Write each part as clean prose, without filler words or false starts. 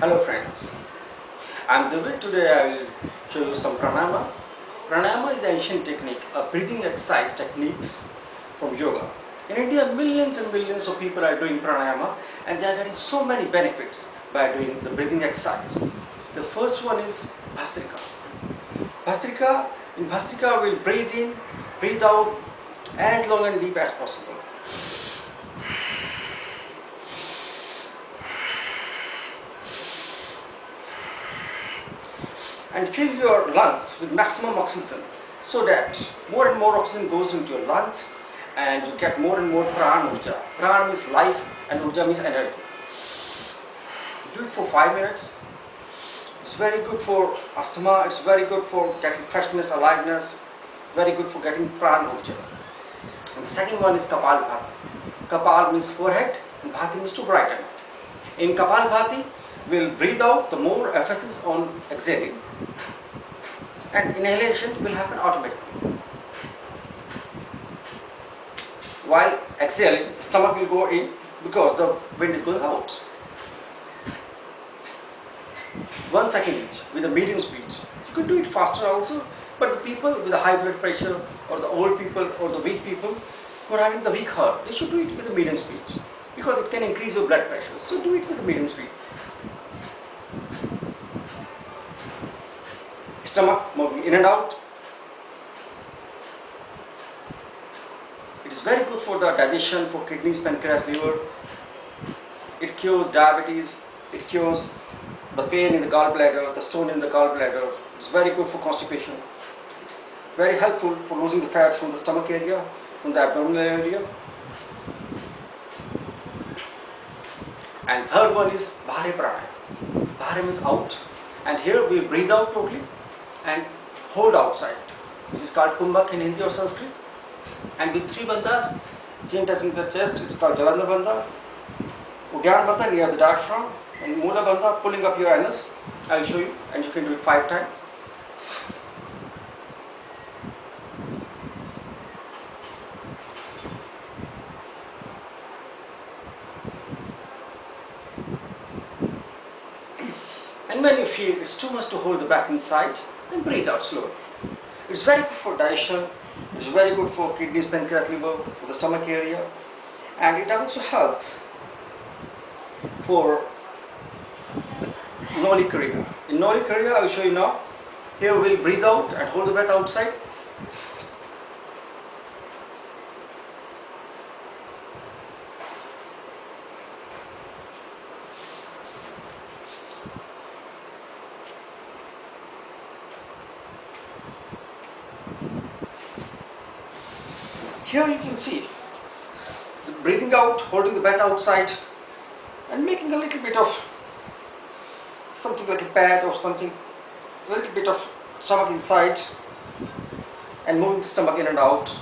Hello friends, I'm David. Today I will show you some pranayama. Pranayama is an ancient technique, a breathing exercise techniques from yoga. In India, millions and millions of people are doing pranayama and they are getting so many benefits by doing the breathing exercise. The first one is Bhastrika. Bhastrika, in Bhastrika we'll breathe in, breathe out as long and deep as possible. And fill your lungs with maximum oxygen so that more and more oxygen goes into your lungs and you get more and more prana urja. Prana means life and urja means energy. Do it for 5 minutes. It's very good for asthma, it's very good for getting freshness, aliveness, very good for getting prana urja. And the second one is Kapal Bhati. Kapal means forehead and Bhati means to brighten. In Kapal Bhati, we'll breathe out, the more emphasis on exhaling, and inhalation will happen automatically. While exhaling, the stomach will go in because the wind is going out. 1 second each with a medium speed. You can do it faster also, but the people with a high blood pressure or the old people or the weak people who are having the weak heart, they should do it with a medium speed because it can increase your blood pressure. So do it with a medium speed. Stomach moving in and out. It is very good for the digestion, for kidneys, pancreas, liver. It cures diabetes. It cures the pain in the gallbladder, the stone in the gallbladder. It's very good for constipation. It's very helpful for losing the fat from the stomach area, from the abdominal area. And third one is Bhare Pranayama. Bhare means out. And here we breathe out totally and hold outside. This is called Kumbhak in Hindi or Sanskrit. And with 3 bandhas, chin touching the chest, it's called Jalandhar Bandha. Udyan Bandha near the diaphragm, and Mula Bandha pulling up your anus. I will show you, and you can do it 5 times. And when you feel it's too much to hold the breath inside, then breathe out slowly. It's very good for digestion, it's very good for kidneys, pancreas, liver, for the stomach area, and it also helps for Noli Kriya. In Noli Kriya, I will show you now. Here we'll breathe out and hold the breath outside. Here you can see breathing out, holding the breath outside, and making a little bit of something like a pad or something, a little bit of stomach inside, and moving the stomach in and out,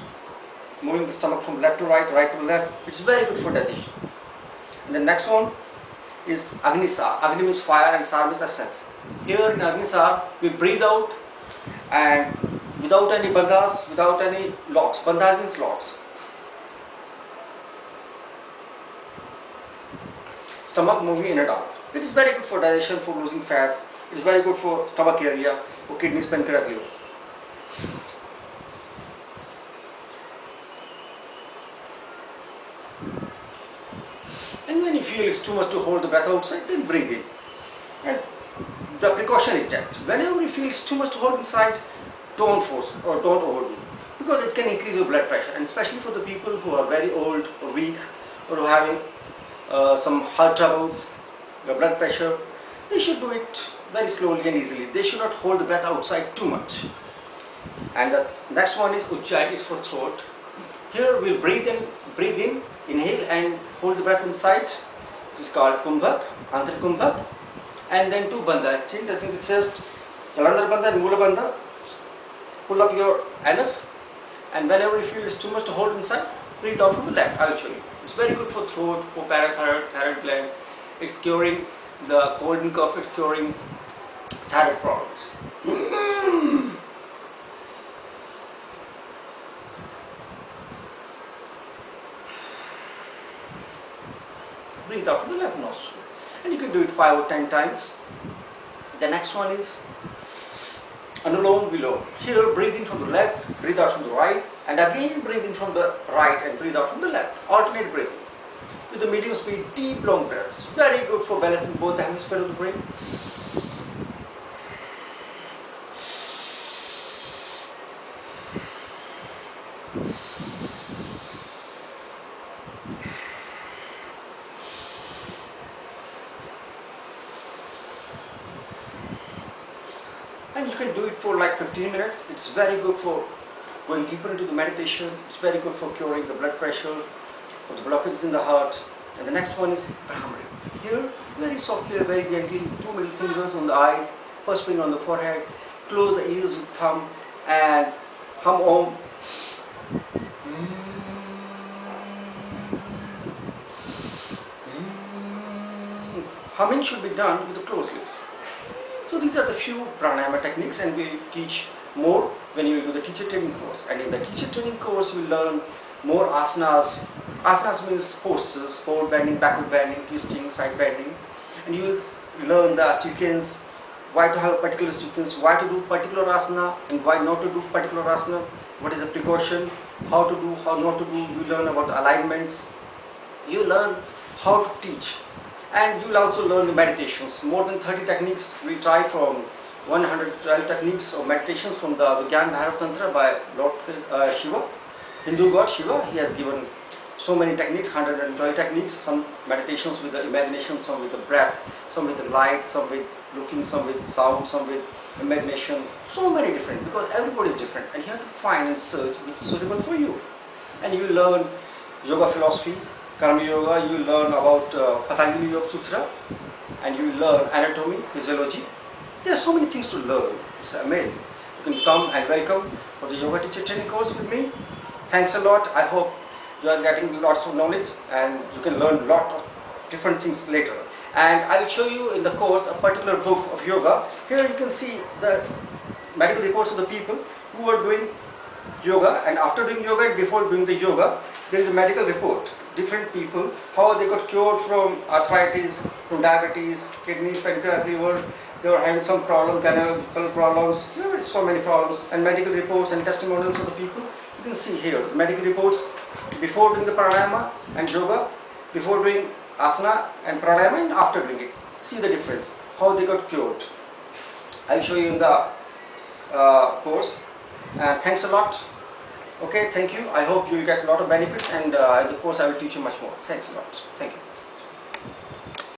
moving the stomach from left to right, right to left. It's very good for digestion. And the next one is Agnisar. Agni means fire and Sar means essence. Here in Agnisar, we breathe out and without any bandhas, without any locks. Bandhas means locks. Stomach moving in and out. It is very good for digestion, for losing fats. It is very good for stomach area, for kidneys, pancreas, liver. And when you feel it's too much to hold the breath outside, then breathe in. And the precaution is that whenever you feel it's too much to hold inside, don't force or don't overdo, because it can increase your blood pressure, and especially for the people who are very old or weak or who are having some heart troubles, the blood pressure, they should do it very slowly and easily. They should not hold the breath outside too much. And the next one is Ujjayi, is for throat. Here we'll breathe in, inhale and hold the breath inside. It is called Kumbhak, Antar Kumbhak. And then 2 bandha, chin touching the chest, Jalandhar Bandha and Mula Bandha. Pull up your anus, and whenever you feel it's too much to hold inside, breathe out from the left. I will show you. It's very good for throat, for parathyroid, thyroid glands. It's curing the cold and cough, it's curing thyroid problems. Breathe out from the left nostril. And you can can do it 5 or 10 times. The next one is Anulom Vilom. Here breathe in from the left, breathe out from the right, and again breathe in from the right and breathe out from the left. Alternate breathing. With the medium speed, deep long breaths. Very good for balancing both the hemispheres of the brain. And you can do it for like 15 minutes. It's very good for going deeper into the meditation. It's very good for curing the blood pressure, for the blockages in the heart. And the next one is Brahmari. Here, very softly, very gently, 2 middle fingers on the eyes, first finger on the forehead, close the ears with thumb, and hum Om. Humming should be done with the closed lips. So these are the few pranayama techniques, and we'll teach more when you will do the teacher training course. And in the teacher training course, you'll learn more asanas. Asanas means poses, forward bending, backward bending, twisting, side bending. And you will learn the sequence, why to have a particular sequence, why to do particular asana, and why not to do particular asana, what is the precaution, how to do, how not to do. You learn about the alignments. You learn how to teach. And you will also learn the meditations. More than 30 techniques we try, from 112 techniques of meditations from the Gyan Bhairav Tantra by Lord Shiva, Hindu god Shiva. He has given so many techniques, 112 techniques, some meditations with the imagination, some with the breath, some with the light, some with looking, some with sound, some with imagination. So many different, because everybody is different, and you have to find and search which is suitable for you. And you will learn yoga philosophy, Karma Yoga, you will learn about Patanjali Yoga Sutra, and you will learn anatomy, physiology. There are so many things to learn. It's amazing. You can come and welcome for the yoga teacher training course with me. Thanks a lot. I hope you are getting lots of knowledge, and you can learn a lot of different things later. And I will show you in the course a particular book of yoga. Here you can see the medical reports of the people who are doing yoga, and after doing yoga and before doing the yoga, there is a medical report. Different people, how they got cured from arthritis, from diabetes, kidney, pancreas, liver. They were having some problem, canonical problems. There are so many problems, and medical reports and testimonials of the people. You can see here the medical reports before doing the pranayama and yoga, before doing asana and pranayama, and after doing it. See the difference, how they got cured. I'll show you in the course. Thanks a lot. Okay, thank you. I hope you will get a lot of benefits, and in the course I will teach you much more. Thanks a lot. Thank you.